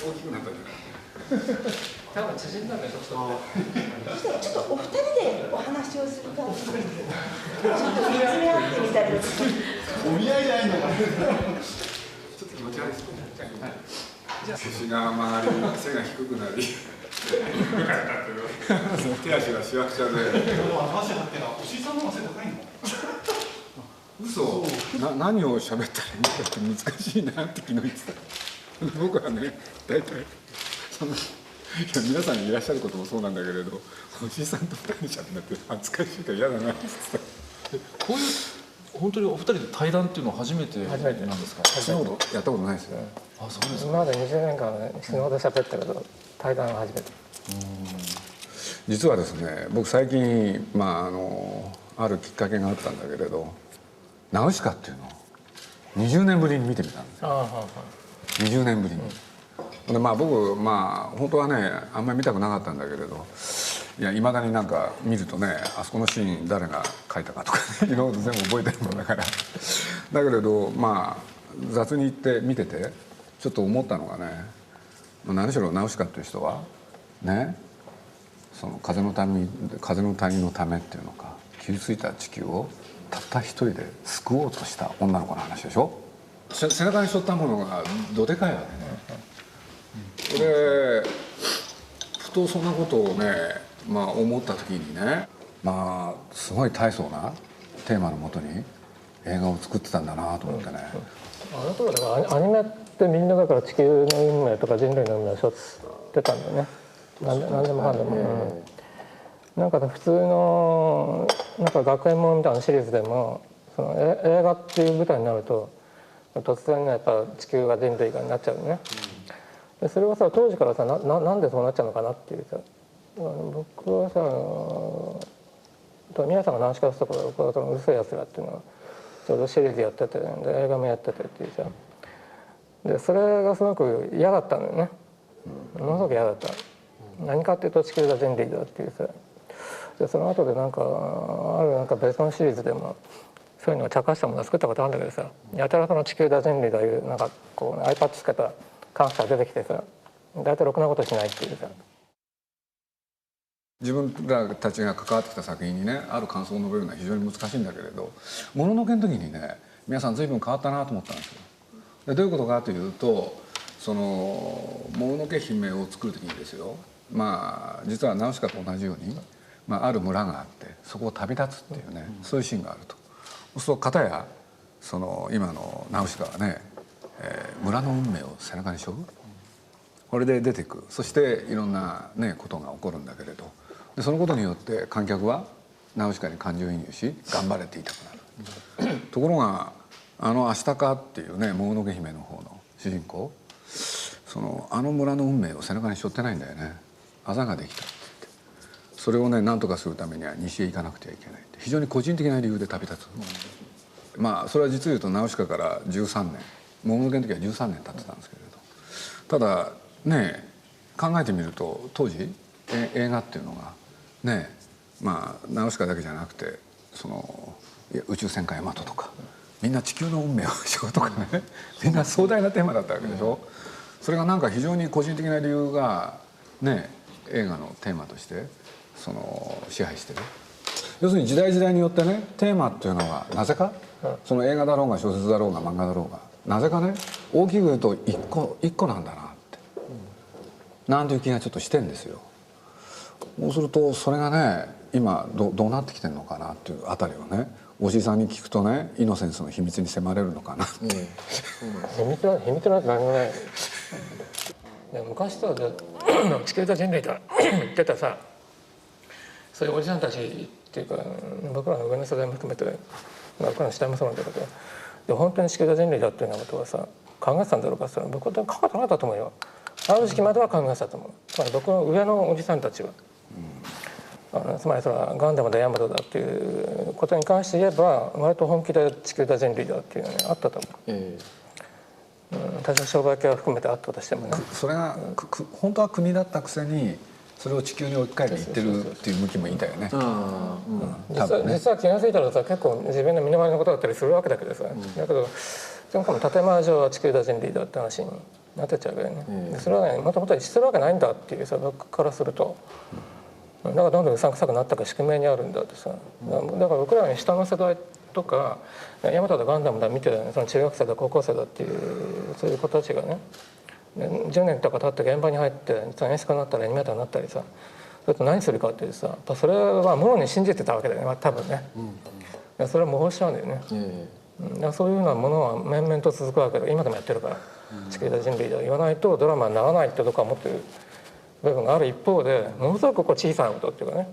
大きくなったんじゃない。多分縮んだんだよ、ちょっとお二人でお話をする感じで、ちょっと見つめ合ってみたりですね。お見合いじゃないんだから。ちょっと気持ち悪いですね。腰が曲がり、背が低くなり、手足がしわくちゃで。話だってな、おしいさんの方が背高いの。嘘。何を喋ったらいいかって難しいなって昨日言ってた。僕はね、大体そのいや皆さんにいらっしゃることもそうなんだけれど、おじいさんと二人で喋って恥ずかしいから嫌だなって言ってた。こういう本当にお二人で対談っていうのは初めてなんですか。そんなことやったことないですよ。あ、そうですか。今まで20年間死ぬほど喋ったけど対談は初めて。実はですね、僕最近あるきっかけがあったんだけれど、ナウシカっていうのを20年ぶりに見てみたんですよ。20年ぶりに。で僕本当はねあんまり見たくなかったんだけれど、いまだになんか見るとね、あそこのシーン誰が書いたかとかね、いろいろ全部覚えてるもんだから。だけれど雑に言って見ててちょっと思ったのがね、何しろナウシカっていう人はね、その風の谷のためっていうのか、傷ついた地球をたった一人で救おうとした女の子の話でしょ。背中に背負ったものがどでかいわけね。でふとそんなことをね思った時にね、すごい大層なテーマのもとに映画を作ってたんだなと思ってね。あの頃だからアニメってみんなだから地球の運命とか人類の運命を背負ってたんだよね。何でもかんでも。なんか普通のなんか学園ものみたいなシリーズでもその映画っていう舞台になると突然やっぱ地球が人類がになっちゃうね。でそれはさ当時からさなんでそうなっちゃうのかなっていうさ、僕はさ皆さんがナウシカとか僕はそのうるせえやつらっていうのはちょうどシリーズやってて、で映画もやっててっていうさ、でそれがすごく嫌だったんだよね。ものすごく嫌だった。何かっていうと地球が人類だっていうさ。でその後でなんか別のシリーズでもそういうのを茶化したものを作ったことあるんだけどさ、やたらその地球だ人類だいうなんかこう iPad つけた監視が出てきてさ、大体ろくなことしないっていうさ。自分らたちが関わってきた作品にねある感想を述べるのは非常に難しいんだけれど、もののけの時にね皆さん随分変わったなと思ったんですよ。でどういうことかというと、そのもののけ姫を作る時にですよ、実はナウシカと同じように、ある村があってそこを旅立つっていうね、そういうシーンがあると。そうすると片やその今のナウシカはね、村の運命を背中に背負う、これで出てくる。そしていろんなねことが起こるんだけれど、でそのことによって観客はナウシカに感情移入し頑張れって言いたくなる。ところがアシタカっていうねもののけ姫の方の主人公、あの村の運命を背中に背負ってないんだよね。あざができたって言って、それをね何とかするためには西へ行かなくてはいけないって、非常に個人的な理由で旅立つ。それは実を言うとナウシカから13年、もののけの時は13年経ってたんですけれど、ただね考えてみると当時映画っていうのがねナウシカだけじゃなくて宇宙戦艦ヤマトとかみんな地球の運命を背負うとかね、みんな壮大なテーマだったわけでしょ。それがなんか非常に個人的な理由がね映画のテーマとして支配してる。要するに時代時代によってねテーマっていうのはなぜかその映画だろうが小説だろうが漫画だろうがなぜかね大きく言うと一個なんだなってなんていう気がちょっとしてんですよ。そうするとそれがね今どうなってきてるのかなっていうあたりをねおじいさんに聞くとねイノセンスの秘密に迫れるのかなって、秘密なんて何もない。昔さ地球と人類と言ってたさ、そういうおじさんたちっていうか僕らの上の世代も含めて僕らの下もそうなんだけど、で本当に地球と人類だっていうようなことはさ考えてたんだろうかさ、僕は考えてなかったと思うよ。ある時期までは考えてたと思う。つまり僕の上のおじさんたちは、つまりそれはガンダムだヤマトだっていうことに関して言えば割と本気で地球と人類だっていうのは、ね、あったと思う。多少商売系は含めてあったとしてもね。それが本当は国だったくせにそれを地球に置き換えていってるっていう向きもいいんだよね。多分ね実は気が付いたらさ結構自分の身の回りのことだったりするわけだけどさ、だけどその建前上は地球だ人類だって話になってっちゃうわけだよね。でそれはねもともと一致するわけないんだっていうさ僕からすると。だからどんどんうさんくさくなったから宿命にあるんだってさ、だから僕らに下の世代とかヤマトだガンダムだ見てその中学生だ高校生だっていうそういう子たちがね10年とか経って現場に入って演出家になったりアニメーターになったりさ、それと何するかっていうさやっぱそれはもろに信じてたわけだよね多分ね。それは模倣しちゃうんだよね。だからそういうようなものは面々と続くわけで今でもやってるから地球だ人類だ言わないとドラマにならないってとこは持ってる部分がある一方でものすごくこう小さなことっていうかね、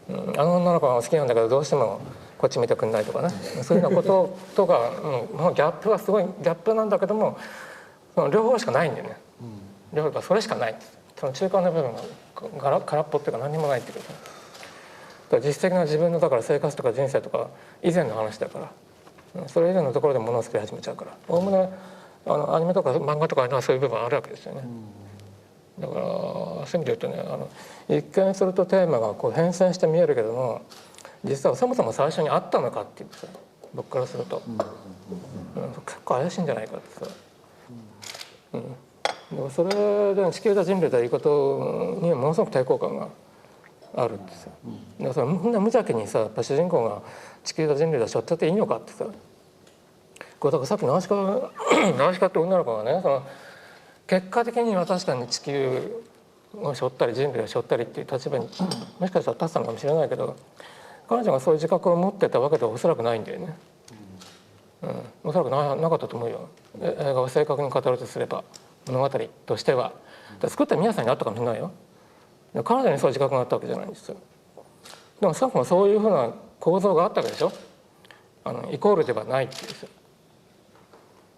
あの女の子が好きなんだけどどうしてもこっち見てくんないとかねそういうようなこととか、もうギャップはすごいギャップなんだけどもその両方しかないんだよね。両方がそれしかないその中間の部分が空っぽっていうか何にもないっていうか、だから実質的な自分のだから生活とか人生とか以前の話だからそれ以前のところで物を作り始めちゃうからおおむねアニメとか漫画とかはそういう部分あるわけですよね。だからそういう意味で言うとね一見するとテーマがこう変遷して見えるけども実はそもそも最初にあったのかっていうさ僕からすると、結構怪しいんじゃないかってさ、だからそれで地球だ人類だいうことにものすごく抵抗感があるってさ、だからそれみんな無邪気にさやっぱ主人公が地球だ人類だしょっちゃっていいのかってさ、これだからさっきナウシカって女の子がねその結果的には確かに地球を背負ったり人類を背負ったりっていう立場にもしかしたら立ってたのかもしれないけど彼女がそういう自覚を持ってたわけではおそらくないんだよね。おそらくなかったと思うよ映画を正確に語るとすれば物語としては。作った皆さんにあったかもしれないよ。彼女にそういう自覚があったわけじゃないんですよ。でも少なくともそういうふうな構造があったわけでしょ。イコールではないっていう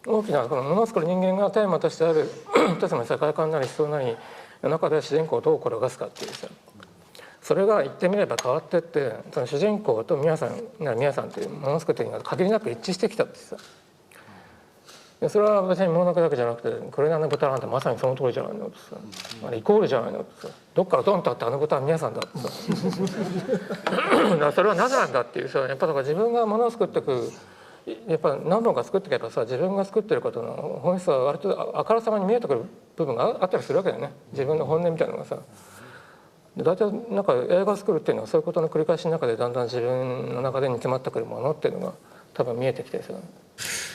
大きなこのものを作る人間がテーマとしてある一つの世界観なり思想なりの中で主人公をどう転がすかっていうさそれが言ってみれば変わってってその主人公と宮さんっていうものを作ってる人が限りなく一致してきたってさそれは別に物のけだけじゃなくてこれが豚なんてまさにその通りじゃないのってさあれイコールじゃないのってさどっからドンとあって豚は宮さんだってさだからそれはなぜなんだっていうさやっぱだから自分が物を作っていくやっぱ何本か作っていけばさ自分が作ってることの本質は割とあからさまに見えてくる部分があったりするわけだよね自分の本音みたいなのがさ。大体なんか映画作るっていうのはそういうことの繰り返しの中でだんだん自分の中で煮詰まってくるものっていうのが多分見えてきてさ。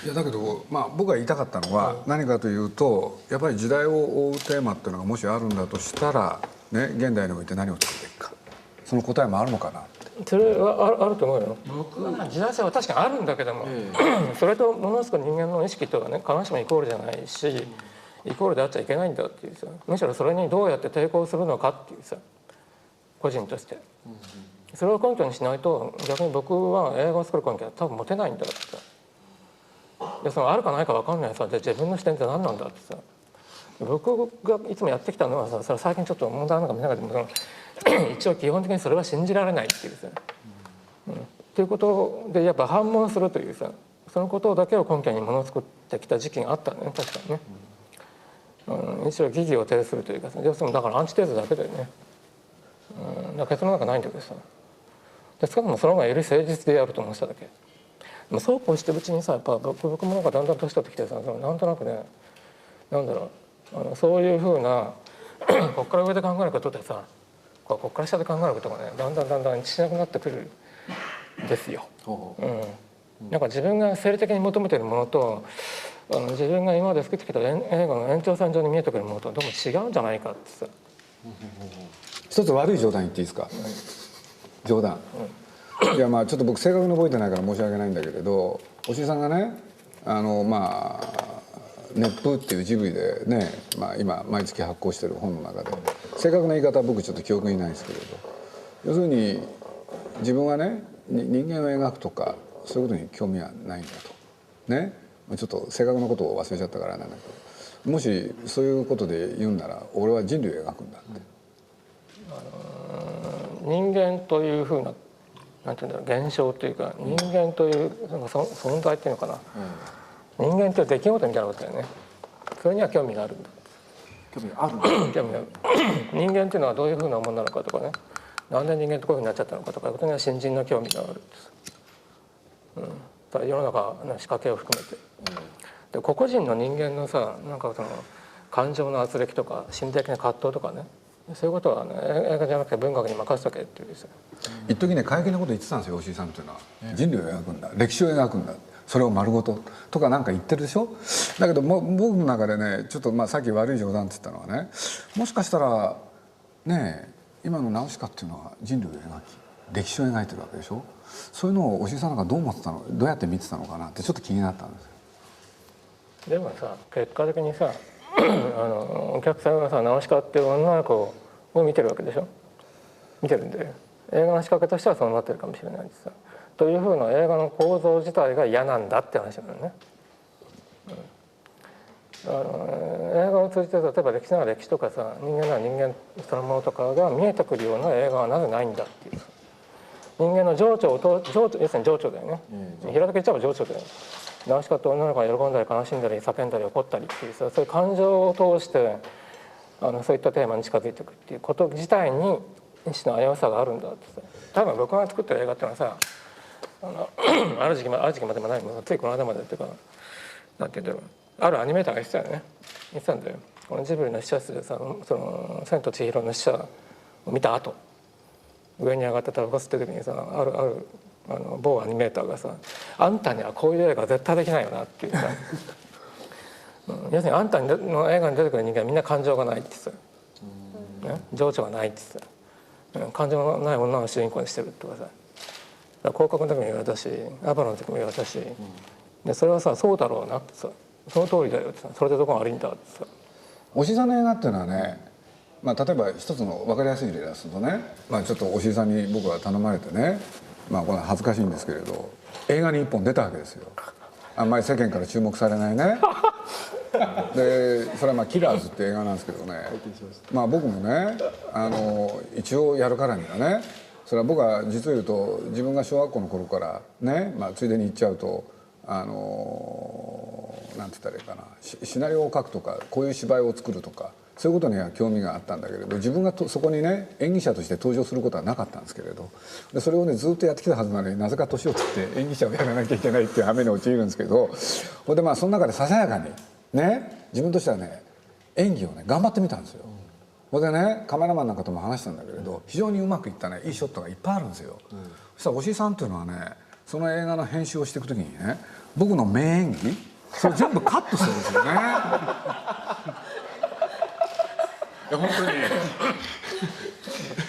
いやだけど、僕が言いたかったのは何かというとやっぱり時代を追うテーマっていうのがもしあるんだとしたら、ね、現代において何を作るべきかその答えもあるのかなって。それはあると思うよ。時代性は確かにあるんだけどもそれとものすごく人間の意識とはね必ずしもイコールじゃないしイコールであっちゃいけないんだっていうさむしろそれにどうやって抵抗するのかっていうさ個人としてそれを根拠にしないと逆に僕は映画を作る根拠は多分持てないんだってさでそのあるかないか分かんないさで自分の視点って何なんだってさ僕がいつもやってきたのはさそれは最近ちょっと問題なのかもしれないけども一応基本的にそれは信じられないっていうさ、っていうことでやっぱ反問するというさそのことだけを根拠にものを作ってきた時期があったんだね確かにね、一応疑義を呈するというかさ要するにだからアンチテーゼだけだよね。だから結論なんかないんだけどさで少なくともその方がより誠実であると思ってただけ。でもそうこうしてるうちにさやっぱ僕もなんかだんだん年取ってきてさなんとなくねなんだろうそういうふうなこっから上で考えることでさこっから下で考えることがねだんだんしなくなってくるんですよ。なんか自分が生理的に求めているものと自分が今まで作ってきた映画の延長線上に見えてくるものとどうも違うんじゃないかってさ。一つ悪い冗談言っていいですか。冗談、いやちょっと僕正確に覚えてないから申し訳ないんだけれど押井さんがね熱風っていうジブリでね、今毎月発行してる本の中で正確な言い方は僕ちょっと記憶にないんですけれど要するに自分はね人間を描くとかそういうことに興味はないんだとねちょっと正確なことを忘れちゃったからなんだけどもしそういうことで言うんなら俺は人類を描くんだって。人間というふうななんていうんだろう現象というか人間という存在っていうのかな、人間という出来事みたいなことだよね。それには興味があるんだ。興味があるんだ。でもね人間っていうのはどういうふうなものなのかとかね、なんで人間ってこういうふうになっちゃったのかとかいうことには新人の興味があるんです。だから世の中の仕掛けを含めて、で個々人の人間のさ、なんかその感情の圧力とか心理的な葛藤とかね、そういうことは、ね、映画じゃなくて文学に任せとけっていうですよ。一時ね過激なこと言ってたんですよ吉井さんっていうのは。人類を描くんだ、歴史を描くんだ、それを丸ごととかなんか言ってるでしょ。だけど僕の中でねちょっとまあさっき悪い冗談って言ったのはね、もしかしたらね今のナウシカっていうのは人類を描き歴史を描いてるわけでしょ。そういうのを吉井さんなんかどう思ってたの、どうやって見てたのかなってちょっと気になったんですよ。でもさ結果的にさお客さんがさナウシカっていう女の子を見てるわけでしょ。見てるんで映画の仕掛けとしてはそうなってるかもしれないですさ。というふうな映画の構造自体が嫌なんだって話なのね。映画を通じて例えば歴史なら歴史とかさ、人間なら人間そのものとかが見えてくるような映画はなぜないんだっていう。人間の情緒を要するに情緒だよね。平たく言っちゃえば情緒だよね。ナウシカって女の子が喜んだり悲しんだり叫んだり怒ったりっていうさ、そういう感情を通してそういったテーマに近づいていくっていうこと自体に一種の危うさがあるんだってさ。多分僕が作った映画っていうのはさ、ある時期までもないもん、ついこの間までっていうか、なんていうんだろう、あるアニメーターが言ってたよね。言ってたんだよ。このジブリの試写室でさ、その千と千尋の試写を見た後、上に上がってタバコ吸ってる時にさ、ある某アニメーターがさ「あんたにはこういう映画絶対できないよな」っていうさ要するにあんたの映画に出てくる人間はみんな感情がないってさ、ね、情緒がないってさ、感情のない女を主人公にしてるとかさ、広告の時も言われたしアバロの時も言われたし、でそれはさそうだろうなってさ、その通りだよってさ、それでどこが悪いんだってさ。押井さんの映画っていうのはね、まあ、例えば一つの分かりやすい例出すとね、まあ、ちょっと押井さんに僕は頼まれてね、まあこれ恥ずかしいんですけれど映画に一本出たわけですよ。あんまり世間から注目されないねでそれはまあ「キラーズ」って映画なんですけどね、まあ僕もね一応やるからにはね、それは僕は実を言うと自分が小学校の頃からね、まあ、ついでに言っちゃうとなんて言ったらいいかな、シナリオを書くとかこういう芝居を作るとかそういうことには興味があったんだけれど、自分がそこにね演技者として登場することはなかったんですけれど、でそれをねずっとやってきたはずなのになぜか年を取って演技者をやらなきゃいけないっていう羽目に陥るんですけど、ほんでまあその中でささやかにね自分としてはね演技をね頑張ってみたんですよ。ほんでねカメラマンなんかとも話したんだけれど非常にうまくいったねいいショットがいっぱいあるんですよ。そしたら押井さんっていうのはねその映画の編集をしていく時にね僕の名演技それ全部カットするんですよね。いや本当に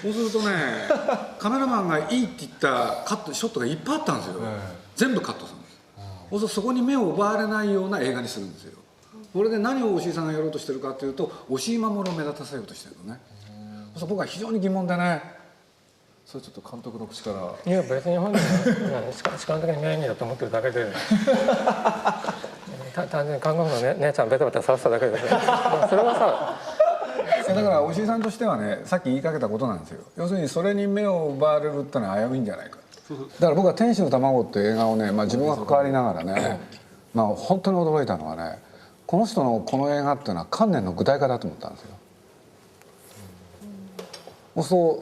そうするとねカメラマンがいいって言ったカットショットがいっぱいあったんですよ。全部カットするんです。そうするとそこに目を奪われないような映画にするんですよ。これで何を押井さんがやろうとしてるかというと押井守を目立たせようとしてるのね。そうすると僕は非常に疑問でね、それちょっと監督の口から。いや別に本人は主観的に名演技だと思ってるだけで単純に看護婦の姉ちゃんベタベタさせただけでそれはさだから押井さんとしてはねさっき言いかけたことなんですよ。要するにそれに目を奪われるってのは危ういんじゃないか。だから僕は「天使の卵」っていう映画をね、まあ、自分が関わりながらね、まあ本当に驚いたのはねこの人のこの映画っていうのは観念の具体化だと思ったんですよ。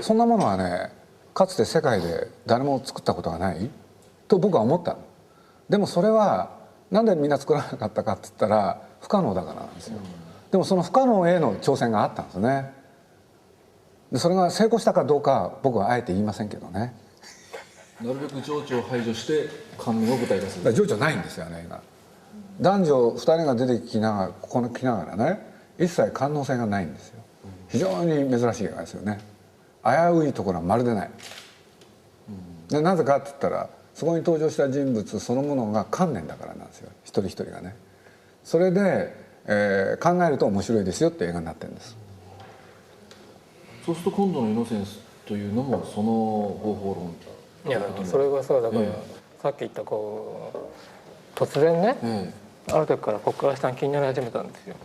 そんなものはねかつて世界で誰も作ったことがないと僕は思ったの。でもそれはなんでみんな作らなかったかって言ったら不可能だからなんですよ。でもその不可能への挑戦があったんですね。でそれが成功したかどうか僕はあえて言いませんけどね。なるべく情緒を排除して観念を具体化する。情緒ないんですよね。男女2人が出てきながらここに来ながらね一切官能性がないんですよ。非常に珍しい映画ですよね。危ういところはまるでない。でなぜかって言ったらそこに登場した人物そのものが観念だからなんですよ。一人一人がね。それで、考えると面白いですよって映画になってるんです。そうすると今度の「イノセンス」というのもその方法論。いやそれがさだから、さっき言ったこう突然ね、ある時からここから下に気になり始めたんですよ。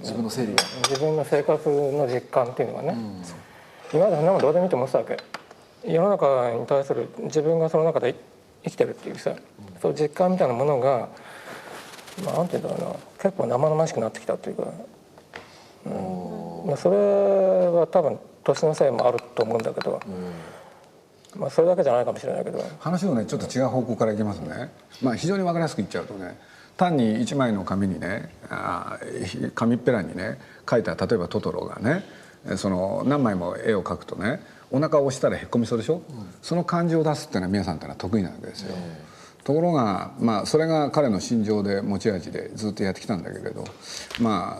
自分の整理が自分の生活の実感っていうのがね、今までそんなもんどうでもいいと思ってたわけ。世の中に対する自分がその中で生きてるっていうさ、そういう実感みたいなものが、まあ、なんていうんだろうな、結構生々しくなってきたっていうか、それは多分年のせいもあると思うんだけど、それだけじゃないかもしれないけど、話をねちょっと違う方向からいきますね。非常に分かりやすく言っちゃうとね、単に一枚の紙にね、紙っぺらにね描いた例えばトトロがね、その何枚も絵を描くとね、お腹を押したらへっこみそうでしょ、その感じを出すっていうのは皆さんってのは得意なわけですよ。ところがそれが彼の心情で持ち味でずっとやってきたんだけれど、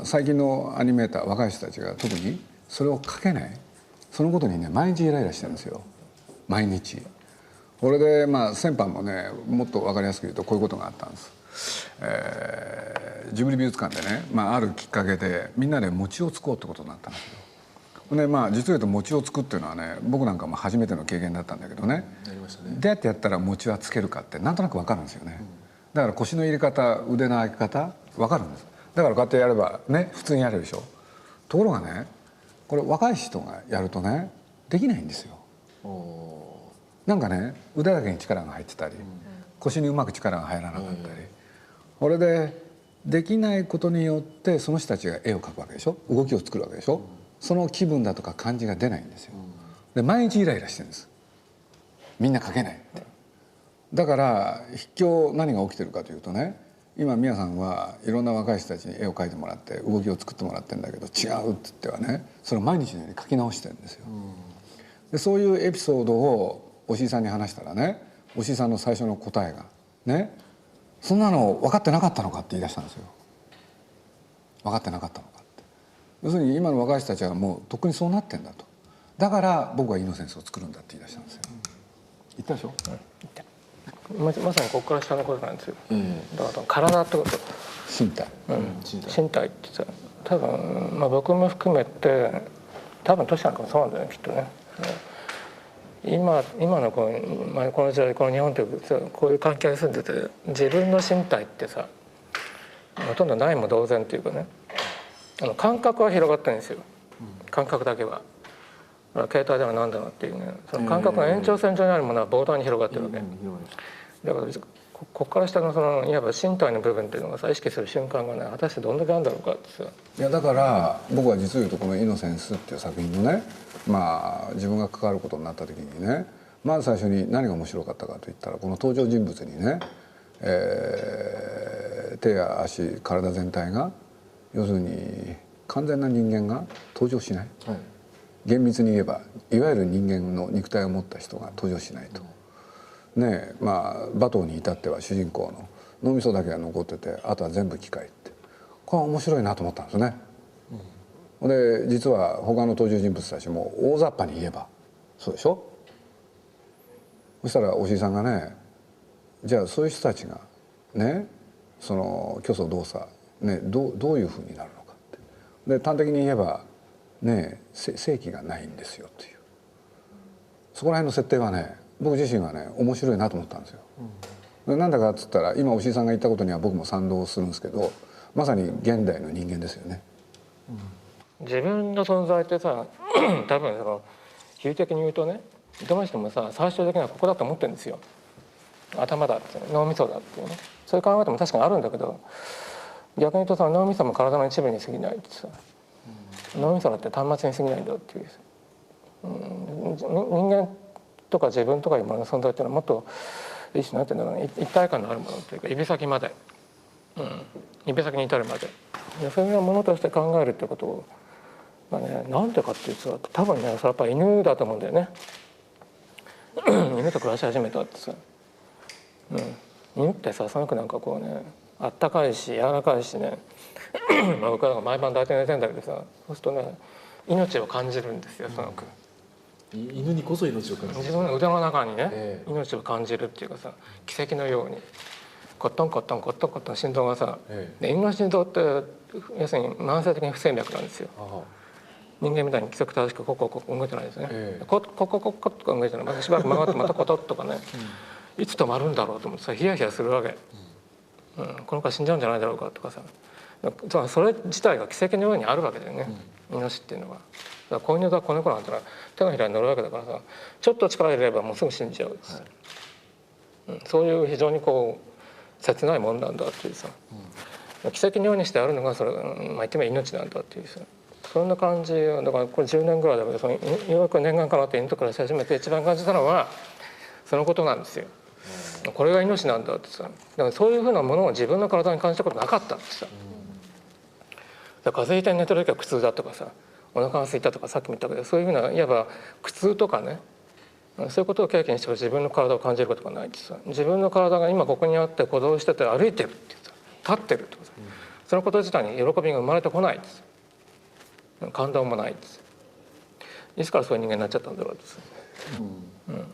最近のアニメーター若い人たちが特にそれを描けない、そのことにね毎日イライラしてるんですよ。毎日。これで先般もねもっと分かりやすく言うとこういうことがあったんです。ジブリ美術館でね、あるきっかけでみんなで餅をつこうってことになったんですよ。で実を言うと餅をつくっていうのはね、僕なんかも初めての経験だったんだけどね、どうやってやったら餅はつけるかってなんとなく分かるんですよね。だから腰の入れ方、腕の開き方分かるんです。だからこうやってやればね普通にやれるでしょ。ところがね、これ若い人がやるとねできないんですよ。なんかね腕だけに力が入ってたり、腰にうまく力が入らなかったり、これでできないことによってその人たちが絵を描くわけでしょ、動きを作るわけでしょ。その気分だとか感じが出ないんですよ。で毎日イライラしてるんです。みんな描けないって。だから筆記何が起きてるかというとね、今宮さんはいろんな若い人たちに絵を描いてもらって動きを作ってもらってるんだけど、違うって言ってはねそれを毎日のように描き直してるんですよ。でそういうエピソードをおしいさんに話したらね、おしいさんの最初の答えがね、そんなの分かってなかったのかって言い出したんですよ。分かってなかったのかって。要するに今の若い人たちはもうとっくにそうなってんだと。だから僕はイノセンスを作るんだって言い出したんですよ。言ったでしょ。まさにここから下のことなんですよ。だから体ってこと、身体、身体ってさ、多分僕も含めて多分トシなんかもそうなんだよねきっとね。今のこの時代、この日本ってこういう環境に住んでて、自分の身体ってさほとんどないも同然っていうかね、感覚は広がってるんですよ。感覚だけは。携帯では何だろうっていうね、その感覚の延長線上にあるものは膨大に広がってるわけ。だからここから下のそのいわば身体の部分っていうのがさ意識する瞬間がね果たしてどんだけあるんだろうかってさ。いやだから僕は実を言うとこの「イノセンス」っていう作品のね、自分が関わることになった時にね、まず最初に何が面白かったかといったら、この登場人物にね、手や足体全体が要するに完全な人間が登場しない、厳密に言えばいわゆる人間の肉体を持った人が登場しないと。ねえバトーに至っては主人公の脳みそだけが残ってて、あとは全部機械って、これは面白いなと思ったんですね。で実は他の登場人物たちも大雑把に言えばそうでしょ。そしたらおじいさんがね、じゃあそういう人たちがねその虚想動作ねどういうふうになるのかって。で端的に言えばね正気がないんですよという、そこら辺の設定はね僕自身はね面白いなと思ったんですよ。なんだかっつったら今おしいさんが言ったことには僕も賛同するんですけど、まさに現代の人間ですよね。自分の存在ってさ多分その比喩的に言うとね、どの人もさ最終的にはここだと思ってるんですよ。頭だって脳みそだっていうね、そういう考え方も確かにあるんだけど、逆に言うとさ脳みそも体の一部に過ぎないってさ、脳みそだって端末に過ぎないんだっていう、人間とか自分とかいうものの存在っていうのはもっと一種なんていうんだろうね、一体感のあるものというか指先まで、指先に至るまでそういうものとして考えるってことをなんでかっていうと多分ねそれはやっぱり犬だと思うんだよね。犬と暮らし始めたってさ、犬ってさすごくなんかこうねあったかいし柔らかいしね僕は毎晩大体寝てんだけどさ、そうするとね命を感じるんですよすごく。犬にこそ命を感じる。自分の腕の中にね、命を感じるっていうかさ、奇跡のようにコットンコットンコットンコットン心臓がさ、犬の心臓って要するに慢性的に不整脈なんですよ。人間みたいに規則正しくコッコッコッ動いてないですね。コッコッコッコッコッとか動いてない。またしばらく曲がってまたコトッとかね、いつ止まるんだろうと思ってさヒヤヒヤするわけ。この子は死んじゃうんじゃないだろうかとかさ、それ自体が奇跡のようにあるわけだよね、命っていうのは。子犬だ子猫なんてのは手のひらに乗るわけだからさ、ちょっと力入れればもうすぐ死んじゃう、そういう非常にこう切ないもんなんだっていうさ、奇跡のようにしてあるのがそれ、言ってみれば命なんだっていうさ、そんな感じだからこれ10年ぐらいだけどようやく念願かなって犬と暮らし始めて一番感じたのはそのことなんですよ。これが命なんだってさ、だからそういうふうなものを自分の体に感じたことなかったってさ、だから風邪ひいて寝てる時は苦痛だとかさ、お腹が空いたとかさっきも言ったけど、そういうふうないわば苦痛とかね、そういうことを経験して自分の体を感じることがないってさ、自分の体が今ここにあって鼓動してて歩いてるってさ、立ってるとかさ、そのこと自体に喜びが生まれてこないってさ、感動もないってさ、いつからそういう人間になっちゃったんだろうってさ。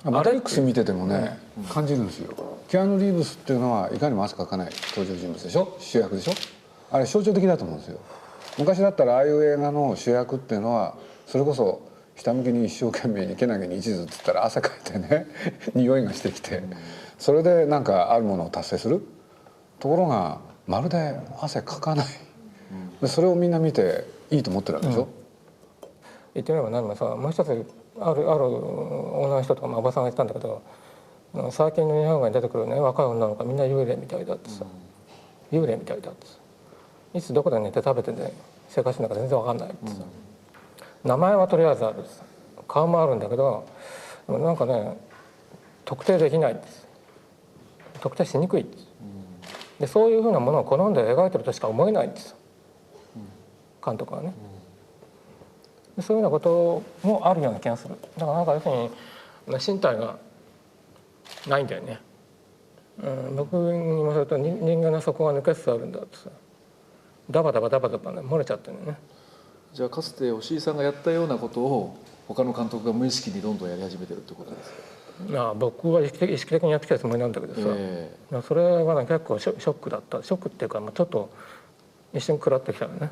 マトリックス見ててもね、感じるんですよ。キアヌ・リーブスっていうのはいかにも汗かかない登場人物でしょ、主役でしょ。あれ象徴的だと思うんですよ。昔だったらああいう映画の主役っていうのはそれこそひたむきに一生懸命にけなげに一途って言ったら汗かいてね匂いがしてきて、それでなんかあるものを達成する。ところがまるで汗かかない、でそれをみんな見ていいと思ってるわけでしょ。言ってみれば何もさ、もう一つある女の人とかおばさんが言ってたんだけど、最近の日本画に出てくるね若い女の子がみんな幽霊みたいだってさ、幽霊みたいだってさ、いつどこで寝て食べてね生活してるのか全然分かんないってさ、名前はとりあえずあるってさ、顔もあるんだけどなんかね特定できないんです、特定しにくいんです、でそういうふうなものを好んで描いてるとしか思えないんです、監督はね。そういうようなこともあるような気がする。だからなんか要するに身体がないんだよね、僕に言わせると人間の底が抜けつつあるんだってさ、ダバダバダバダバね漏れちゃってるね。じゃあかつて押井さんがやったようなことを他の監督が無意識にどんどんやり始めてるってことですか。僕は意識的にやってきたつもりなんだけどさ、それはね結構ショックだった。ショックっていうかちょっと一瞬食らってきたのね、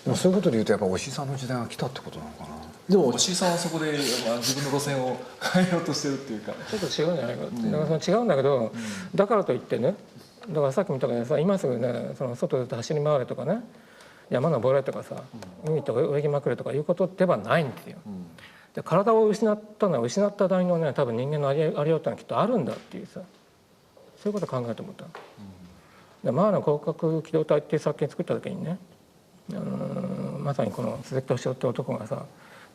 でもそういうことで言うとやっぱ押井さんの時代が来たってことなのかな。でも押井さんはそこで自分の路線を変えようとしてるっていうか、ちょっと違うんじゃないかって、だからその違うんだけど、だからといってね、だからさっきも言ったけどさ、今すぐねその外で走り回れとかね、山登れとかさ、海と泳ぎまくれとかいうことではないんですよ。で体を失ったのは失った代のね多分人間のありようっていうのはきっとあるんだっていうさ、そういうことを考えて思った。でマーの広角機動隊っていう作品作った時にね、まさにこの鈴木敏夫って男がさ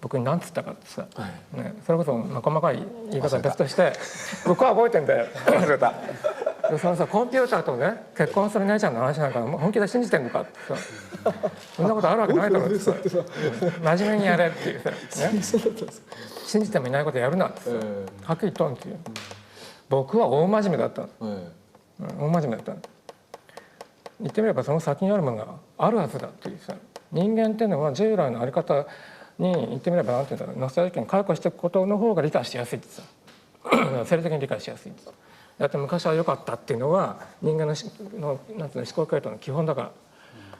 僕に何つったかってさ、ね、それこそ細かい言い方は別として僕は覚えてんだよ忘れた。でそのさコンピューターとね結婚する姉ちゃんの話なんか本気で信じてんのかってさ、そんなことあるわけないだろってさ、真面目にやれっていうさ、ね、信じてもいないことやるなってさ、はっきり言ったんですよ。僕は大真面目だったの、大真面目だったの。言ってみればその先にあるものがあるはずだっていうさ、人間っていうのは従来の在り方に言ってみれば何て言うんだろう、ノスタルジックに解雇していくことの方が理解しやすいってさ生理的に理解しやすいんです。だって昔は良かったっていうのは人間のなんていうの思考回路の基本だから、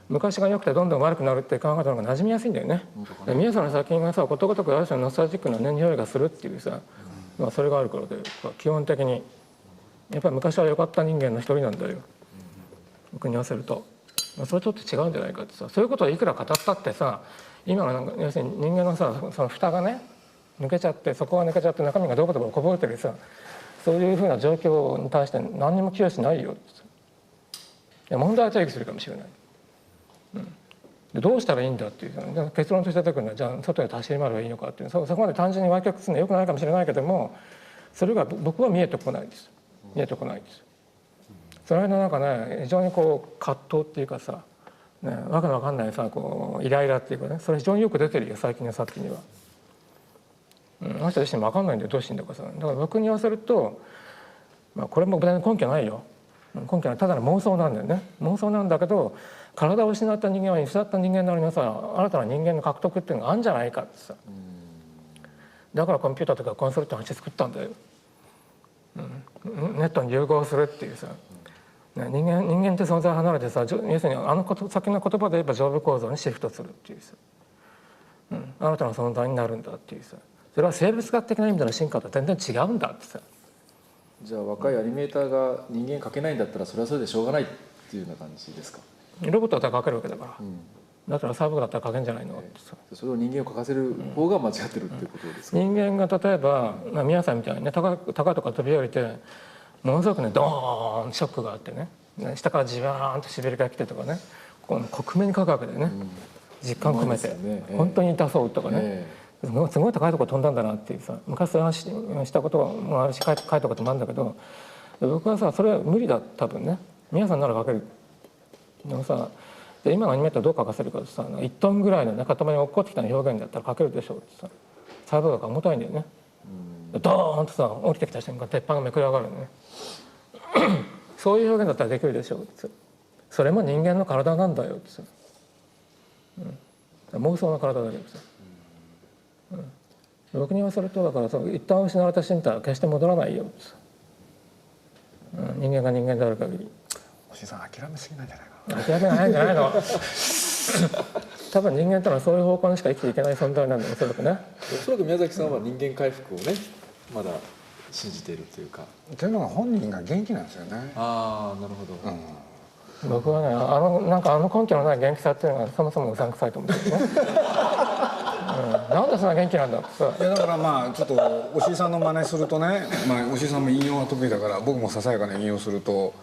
昔が良くてどんどん悪くなるっていう考え方の方が馴染みやすいんだよね。で皆さんの作品がさことごとくある種のノスタルジックな匂いがするっていうさ、それがあるからで基本的にやっぱり昔は良かった人間の一人なんだよ、僕に言わせると。それちょっと違うんじゃないかってさ、そういうことをいくら語ったってさ、今のなんか要するに人間のさその蓋がね抜けちゃって、そこが抜けちゃって中身がどこどここぼれてるさ、そういうふうな状況に対して何にも寄与しないよって。いや問題は定義するかもしれない、でどうしたらいいんだっていう結論として出てくるのは、じゃあ外で走り回ればいいのかっていう、そこまで単純に歪曲するのはよくないかもしれないけども、それが僕は見えてこないです。見えてこないです。その間なんかね非常にこう葛藤っていうかさ、ね、わけのわかんないさこうイライラっていうかね、それ非常によく出てるよ最近の作品には。あの人自身もわかんないんだよどうしていいんだかさ。だから僕に言わせると、これも別に根拠ないよ、根拠ない、ただの妄想なんだよね。妄想なんだけど、体を失った人間は失った人間なりのさ新たな人間の獲得っていうのがあるんじゃないかってさ、だからコンピューターとかコンソールって話作ったんだよ、ネットに融合するっていうさ、人間って存在を離れてさ、要するにあの先の言葉で言えば上部構造にシフトするっていうさ、新たな存在になるんだっていうさ、それは生物学的な意味での進化とは全然違うんだってさ。じゃあ若いアニメーターが人間描けないんだったらそれはそれでしょうがないっていうような感じですか。ロボットだったら描けるわけだから、だったらサーブだったら描けんじゃないのってさ、それを人間を描かせる方が間違ってるっていうことですか。人間が例えば宮さんみたいにね高とか飛び降りてものすごくねドーンショックがあってね、下からじわーんとしびれが来てとかね、この克明に描くわけだよね、実感込めて、うまいですよね本当に痛そうとかね、すごい高いところ飛んだんだなっていうさ、昔そういう話したこともあるし書いたこともあるんだけど、僕はさそれは無理だ多分ね。皆さんなら書ける。でもさ、で今のアニメってどう書かせるかってさ、1トンぐらいの、ね、塊に落っこってきた表現だったら書けるでしょうってさ、細胞が重たいんだよね。ドーンとさ降りてきた瞬間鉄板がめくれ上がるのねそういう表現だったらできるでしょうって、それも人間の体なんだよってさ、妄想の体だけどさ、僕に言わせるとだからさ、一旦失われた身体は決して戻らないよってさ、人間が人間である限り。おじさん諦めすぎなんじゃないかな。諦めないんじゃないの多分人間ってのはそういう方向にしか生きていけない存在なんだよ、おそらくね。おそらく宮崎さんは人間回復をねまだ信じているというか。というのが本人が元気なんですよね。ああなるほど、僕はね、なんか根拠のない元気さっていうのがそもそもうさんくさいと思ってるね、なんでそんな元気なんだってさ。いやだからまあちょっと押井さんの真似するとね、押井さんも引用が得意だから僕もささやかな引用すると、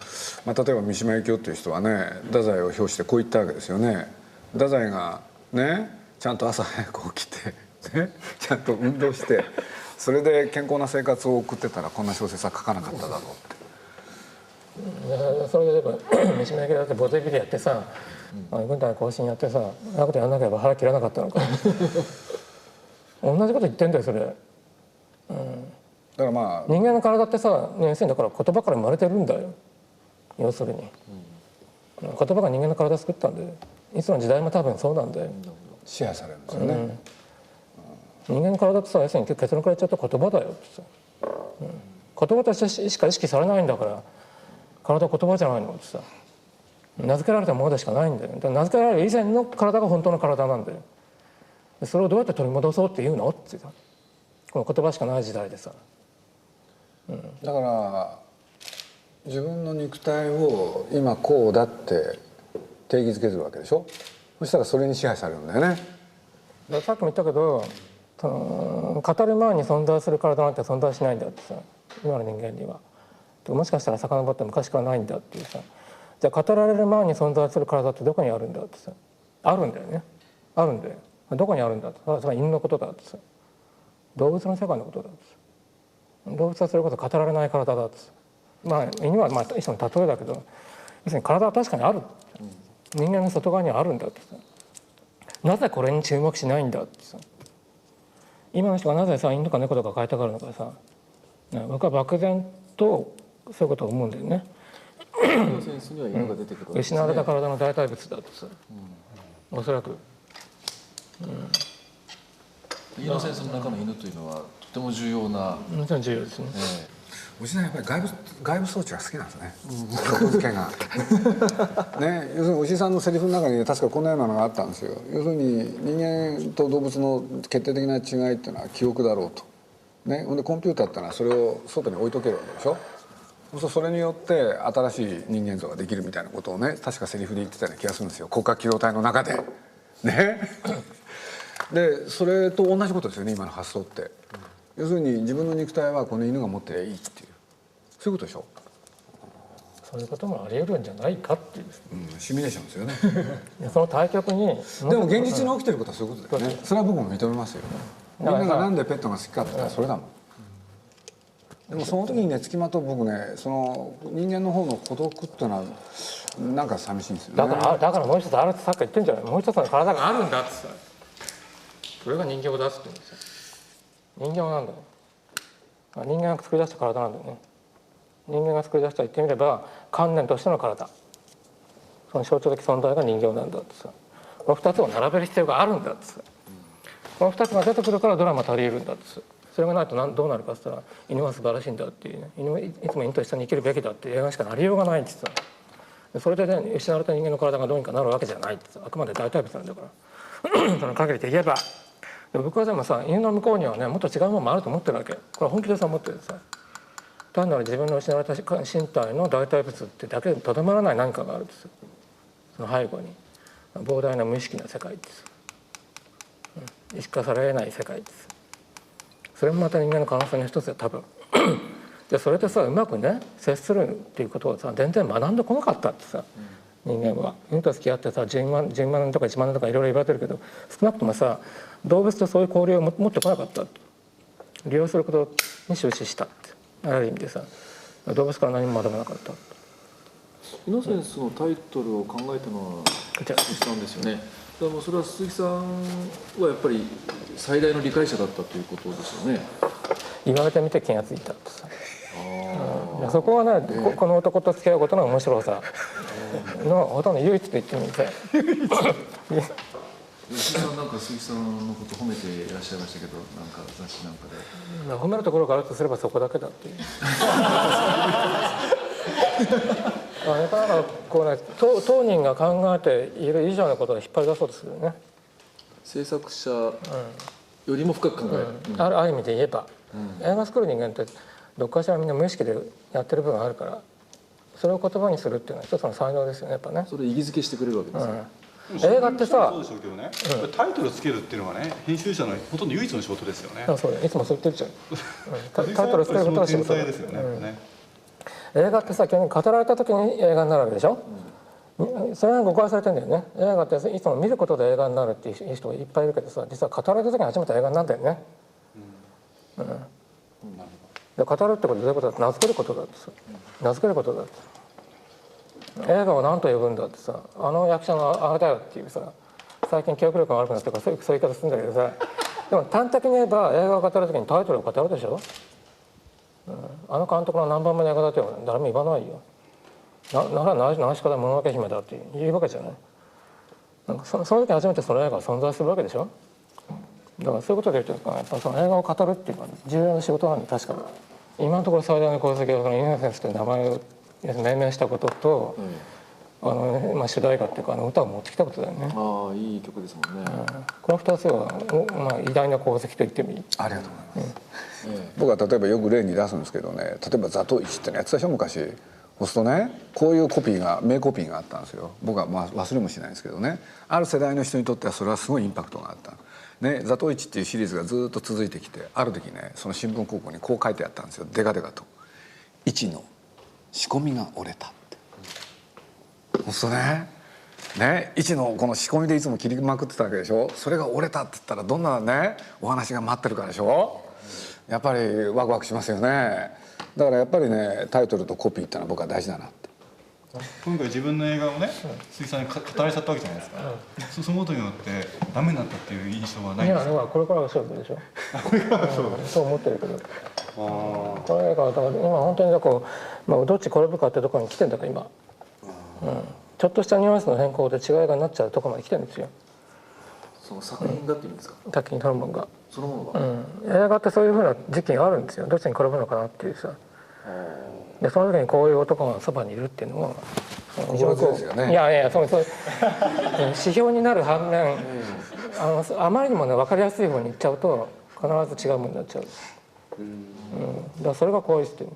例えば三島由紀夫っていう人はね、太宰を表してこう言ったわけですよね。太宰がねちゃんと朝早く起きて、ね、ちゃんと運動してそれで健康な生活を送ってたらこんな小説は書かなかっただろうって。それで三島由紀夫だってボディビルやってさ、軍隊行進やってさ、あなことやんなければ腹切らなかったのか同じこと言ってんだよそれ。だからまあ人間の体ってさ、要するにだから言葉から生まれてるんだよ、要するに、言葉が人間の体作ったんで、いつの時代も多分そうなんで、支配されるんですよね。人間の体ってさ、要するに結論から言っちゃうと言葉だよってさ、言葉としてしか意識されないんだから、体は言葉じゃないのってさ、名付けられたものでしかないんだよ。だから名付けられる以前の体が本当の体なんだよ。それをどうやって取り戻そうっていうのってさ、この言葉しかない時代でさ、だから自分の肉体を今こうだって定義づけるわけでしょ。そしたらそれに支配されるんだよね。ださっきも言ったけど、語る前に存在する体なんて存在しないんだってさ、今の人間には。もしかしたら遡って昔からないんだっていうさ、じゃあ語られる前に存在する体ってどこにあるんだってさ、あるんだよね、あるんだよ。どこにあるんだって、それは犬のことだってさ、動物の世界のことだってさ、動物はそれこそ語られない体だってさ、犬は一種の例えだけど、要するに体は確かにある、人間の外側にはあるんだってさ、なぜこれに注目しないんだってさ、今の人がなぜさ犬とか猫とか飼いたがるのかさ、僕は漠然とそういうことを思うんだよね。センスには犬が出てくるわけですね。失われた体の代替物だってさ、おそらく、イノセンスの中の犬というのはとても重要な、もちろん重要ですね。おじさんやっぱり外部装置が好きなんですね。曲付けがね、要するにおじさんのセリフの中に確かこんなようなのがあったんですよ。要するに人間と動物の決定的な違いっていうのは記憶だろうと。ね、ほんでコンピューターってのはそれを外に置いとけるわけでしょ。そうするとそれによって新しい人間像ができるみたいなことをね、確かセリフで言ってたような気がするんですよ、骨格機動隊の中でね。でそれと同じことですよね、今の発想って。要するに自分の肉体はこの犬が持ってりゃいいっていう、そういうことでしょ。そういうこともあり得るんじゃないかっていう、シミュレーションですよね。その対極にでも現実に起きてることはそういうことだよね。それは僕も認めますよ。みんながなんでペットが好きかって言ったらそれだもん。でもその時にね、つきまとう僕ね、その人間の方の孤独っていうのはなんか寂しいんですよね。だからもう一つあるってさっき言ってんじゃない。もう一つの体があるんだってさ、それが人形を出すって言うんですよ。人形なんだよ。人間が作り出した体なんだよね。人間が作り出した言ってみれば観念としての体、その象徴的存在が人形なんだってさ、この2つを並べる必要があるんだってさ、この2つが出てくるからドラマ足りるんだってさ、それがないとどうなるかって言ったら、犬は素晴らしいんだっていうね、犬はいつも犬と一緒に生きるべきだっていう映画しかなりようがないってさ、それでね、失われた人間の体がどうにかなるわけじゃないってさ、あくまで代替物なんだからその限りで言えば。で僕はでもさ、犬の向こうにはね、もっと違うものもあると思ってるわけ。これは本気でそう思ってるさ、単なる自分の失われた身体の代替物ってだけでとどまらない何かがあるんですよ。その背後に膨大な無意識な世界です、意識化されない世界です。それもまた人間の可能性の一つで多分でそれでさ、うまくね接するっていうことをさ全然学んでこなかったってさ、人間は。犬と付き合ってさ10万年とか1万年とかいろいろ言われてるけど、少なくともさ動物とそういう交流を持ってこなかった、利用することに終始したって、ある意味でさ動物から何も学ばなかった。イノセンスのタイトルを考えたのは鈴木さんですよね。でもそれは鈴木さんはやっぱり最大の理解者だったということですよね。言われてみて気がついたってさ、そこはね、この男と付き合うことの面白さのほとんど唯一と言ってもいいぜ。鈴木さんなんか鈴木さんのこと褒めていらっしゃいましたけど、なんか雑誌なんかで褒めるところがあるとすればそこだけだっていう。なかなかこうね、当人が考えている以上のことを引っ張り出そうとするよね。制作者よりも深く考える、ある意味で言えば、映画作る人間ってどっかしらみんな無意識でやってる部分があるから、それを言葉にするっていうのは一つの才能ですよね、やっぱね。それ意義づけしてくれるわけですよ、映画ってさ、そうでしょうけどね、タイトルつけるっていうのがね、編集者のほとんど唯一の仕事ですよね。そういつもそう言ってるじゃん。タイトルつけることが仕事だ。ですよね。映画ってさ、基本語られた時に映画になるわけでしょ。それが誤解されてるんだよね。映画っていつも見ることで映画になるっていう人がいっぱいいるけどさ、実は語られた時に初めて映画になるんだよね。で語るってことはどういうことだって、名付けることだってさ、名付けることだって。映画を何と呼ぶんだってさ、あの役者のあれだよっていうさ、最近記憶力が悪くなってるからそういう言い方するんだけどさ、でも端的に言えば映画を語る時にタイトルを語るでしょ。あの監督の何番目の映画だって誰も言わないよ。ならナウシカだもののけ姫だって言うわけじゃない。なんかその時初めてその映画が存在するわけでしょ。だからそういうことで言うとやっぱその映画を語るっていうのは重要な仕事なんで、確かに今のところ最大の功績はそのイノセンスという名前を命名したことと、主題歌っていうか歌を持ってきたことだよね。ああ、いい曲ですもんね。この2つは、偉大な功績と言ってもいい。ありがとうございます。僕は例えばよく例に出すんですけどね、例えばザトウイチってのやってたでしょ昔。そうするとね、こういうコピーが名コピーがあったんですよ。僕は忘れもしないんですけどね、ある世代の人にとってはそれはすごいインパクトがあった。ね、ザトウイチっていうシリーズがずっと続いてきて、ある時ねその新聞広告にこう書いてあったんですよ、デカデカと「一の仕込みが折れた」って。そうするとね、一のこの仕込みでいつも切りまくってたわけでしょ。それが折れたって言ったらどんなねお話が待ってるかでしょ。やっぱりワクワクしますよね。だからやっぱりねタイトルとコピーってのは僕は大事だなって。今回自分の映画をね鈴木さんに語られちゃったわけじゃないですか、そのことによってダメになったっていう印象はないいや、ですか。だからこれからが勝負でしょ。そう思ってるけど、これがだから今本当にこう、どっち転ぶかってところに来てんだから今、ちょっとしたニュアンスの変更で違いがなっちゃうところまで来てるんですよ。その作品がって意味ですか。作品そのものが。そのものが。映画ってそういうふうな時期があるんですよ。どっちに転ぶのかなっていうさ。でその時にこういう男がそばにいるっていうのは非常にこう、ですよね。いやそう指標になる反面、あまりにもね分かりやすい方に行っちゃうと必ず違うものになっちゃう。だからそれが怖いですってい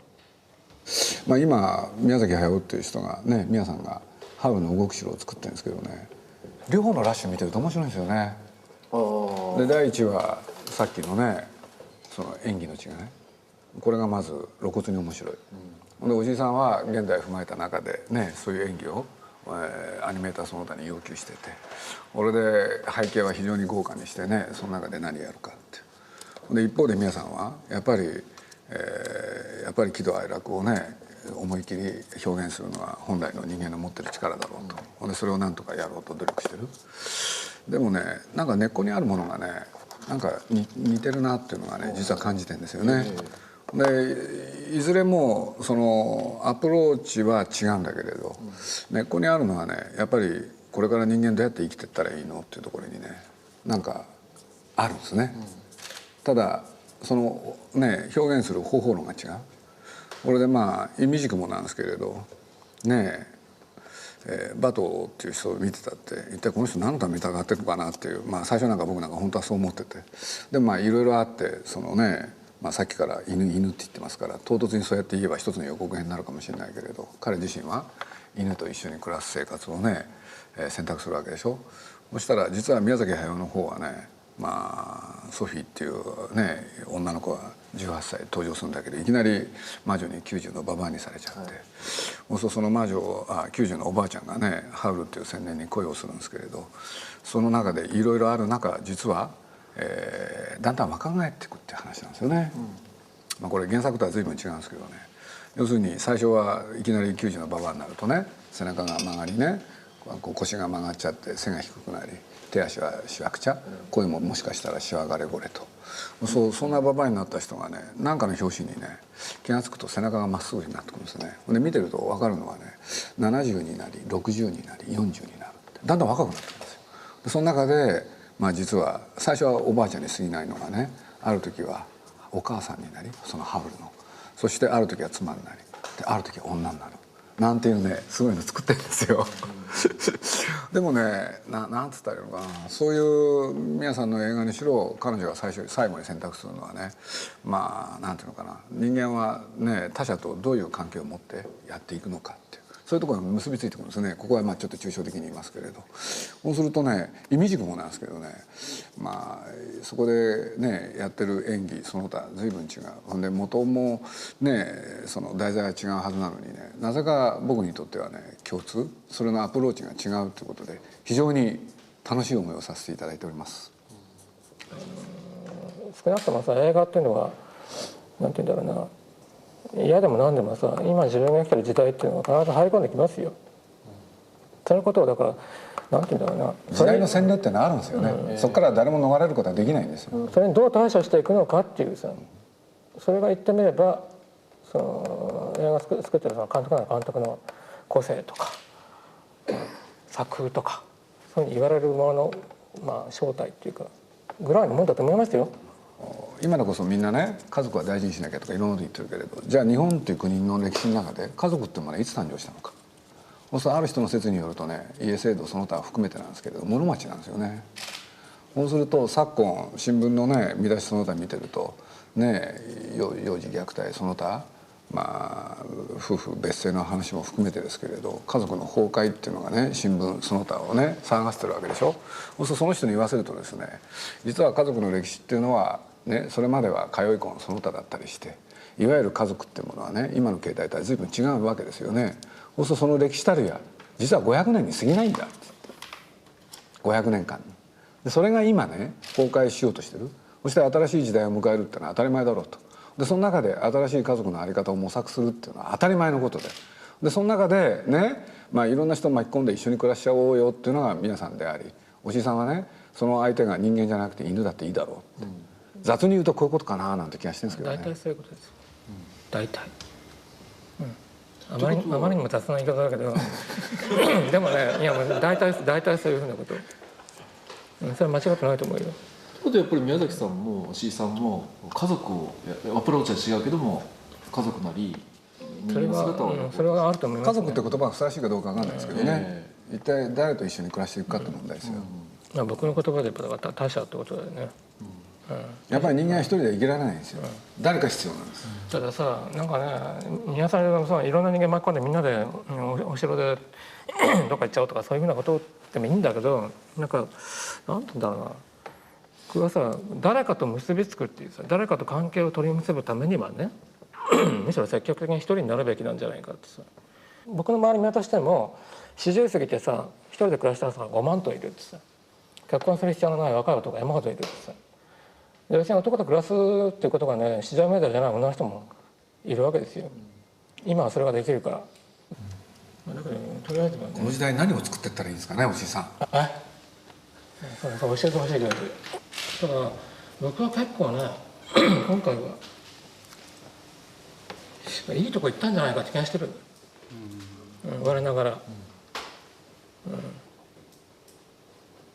う。今宮崎駿っていう人がね、宮さんが「ハウルの動く城」を作ってるんですけどね、両方のラッシュ見てると面白いんですよね。で第1話さっきのねその演技の違い、これがまず露骨に面白い。でおじいさんは現代を踏まえた中でねそういう演技を、アニメーターその他に要求してて、俺で背景は非常に豪華にしてねその中で何やるかって。で一方で宮さんはやっぱり喜怒哀楽をね思い切り表現するのは本来の人間の持ってる力だろうと。でそれをなんとかやろうと努力してる。でもねなんか根っこにあるものがねなんか似てるなっていうのがね実は感じてんですよね。でいずれもそのアプローチは違うんだけれど、根っこにあるのはねやっぱりこれから人間どうやって生きていったらいいのっていうところにねなんかあるんですね。ただそのね表現する方法論が違う。これで意味軸もなんですけれどねバトーっていう人を見てたって一体この人何のために戦ってるのかなっていう、最初なんか僕なんか本当はそう思ってて、でもいろいろあってそのね、さっきから犬って言ってますから唐突にそうやって言えば一つの予告編になるかもしれないけれど、彼自身は犬と一緒に暮らす生活をね、選択するわけでしょ。そしたら実は宮崎駿の方はねソフィーっていうね女の子は18歳登場するんだけど、いきなり魔女に90のババアにされちゃって、その魔女90のおばあちゃんがねハウルっていう青年に恋をするんですけれど、その中でいろいろある中、実は、だんだん若返っていくっていう話なんですよね。これ原作とは随分違うんですけどね、要するに最初はいきなり90のババアになるとね、背中が曲がりね、腰が曲がっちゃって背が低くなり、手足はしわくちゃ、声ももしかしたらしわがれごれと、そんなババアになった人がね、何かの拍子にね気が付くと背中がまっすぐになってくるんですね。で見てると分かるのはね、70になり60になり40になるって、だんだん若くなってくるんですよ。でその中で、実は最初はおばあちゃんに過ぎないのがね、ある時はお母さんになり、そのハウルの、そしてある時は妻になり、である時は女になるなんていうね、すごいの作ってるんですよ。でもね、なんつったらいいのかな、そういう宮さんの映画にしろ、彼女が最後に選択するのはね、なんていうのかな、人間はね他者とどういう関係を持ってやっていくのかっていう、そういうところに結びついてくるんですね。ここはちょっと抽象的に言いますけれど、そうするとね、意味軸もなんですけどね、そこでねやってる演技その他随分違う。ほんで元もねその題材は違うはずなのにね、なぜか僕にとってはね共通、それのアプローチが違うということで、非常に楽しい思いをさせていただいております。少なくともさ、映画っていうのはなんて言うんだろうな、嫌でも何でもさ、今自分が生きてる時代っていうのは必ず入り込んできますよ。そのことをだからなんて言うんだろうな、時代の洗礼っていうのはあるんですよね。そこから誰も逃れることはできないんですよ。それにどう対処していくのかっていうさ、それが言ってみれば、その映画作ってるその監督の個性とか作風とか、そういうふうに言われるものの正体っていうかぐらいのもんだと思いますよ。今でこそみんなね、家族は大事にしなきゃとかいろんなこと言ってるけれど、じゃあ日本っていう国の歴史の中で家族ってものはいつ誕生したのか。ある人の説によるとね、家制度その他含めてなんですけれど、室町なんですよね。そうすると昨今新聞のね見出しその他見てるとね、幼児虐待その他、夫婦別姓の話も含めてですけれど、家族の崩壊っていうのがね新聞その他をね騒がせてるわけでしょ。その人に言わせるとですね、実は家族の歴史っていうのはね、それまでは通い婚その他だったりして、いわゆる家族っていうものはね今の形態とは随分違うわけですよね。その歴史たるや実は500年に過ぎないんだって、500年間に。でそれが今ね崩壊しようとしてる。そして新しい時代を迎えるっていうのは当たり前だろうと。でその中で新しい家族の在り方を模索するっていうのは当たり前のことで、その中でね、いろんな人を巻き込んで一緒に暮らしちゃおうよっていうのが皆さんであり、おじいさんはねその相手が人間じゃなくて犬だっていいだろうって、雑に言うとこういうことかななんて気がしてるんですけどね。大体そういうことですよ、大体。あまりにも雑な言い方だけどでもね、いや大体そういうふうなこと、それは間違ってないと思うよ。ということはやっぱり宮崎さんも石井さんも家族をアプローチは違うけども家族なり人間の姿をそれはあると思います、ね。家族って言葉がふさわしいかどうかわかんないですけどね、一体誰と一緒に暮らしていくかって問題ですよ。僕の言葉で言えば他者ってことだよね。やっぱり人間は一人では生きられないんですよ、誰か必要なんです。たださ、なんかね、皆さんがさいろんな人間巻き込んでみんなでお城でどっか行っちゃおうとかそういうふうなことでもいいんだけど、なんかなんて言うんだろうな、僕はさ誰かと結びつくっていうさ、誰かと関係を取り結ぶためにはねむしろ積極的に一人になるべきなんじゃないかってさ、僕の周り見渡しても40過ぎてさ一人で暮らした人が5万といるってさ、結婚する必要のない若い男が山ほどいるってさ、で別に男と暮らすっていうことがね至上命題じゃない女の人もいるわけですよ。今はそれができるから。だからとりあえずはね、この時代何を作っていったらいいんですかね、おじいさん。そう教えてほしいけど、だから僕は結構ね今回はいいとこ行ったんじゃないかって気がしてる、我ながら、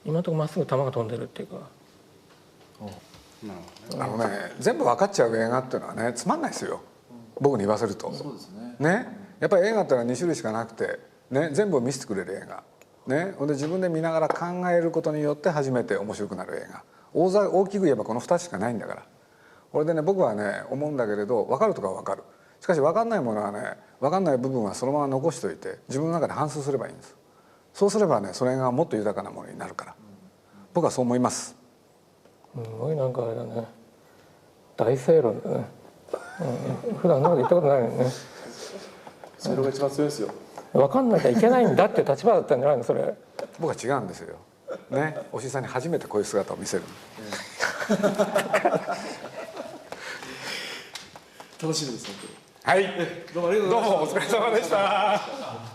今のところまっすぐ球が飛んでるっていうか。全部分かっちゃう映画っていうのはねつまんないですよ、僕に言わせると。そうですね。やっぱり映画ってのは2種類しかなくて、全部を見せてくれる映画、ほんで自分で見ながら考えることによって初めて面白くなる映画、大きく言えばこの2つしかないんだから。これでね僕はね思うんだけれど、分かるとかは分かる。しかし分かんないものはね、分かんない部分はそのまま残しておいて自分の中で反芻すればいいんです。そうすればねそれがもっと豊かなものになるから、僕はそう思います。すごいなんかあれだね、大正論だね、普段ので言ったことないのにね。正論が一番強いですよ。分かんなきゃいけないんだって立場だったんじゃないのそれ。僕は違うんですよね。おしさんに初めてこういう姿を見せる。楽しみです。はい、どうもありがとうございました。どうもお疲れ様でした。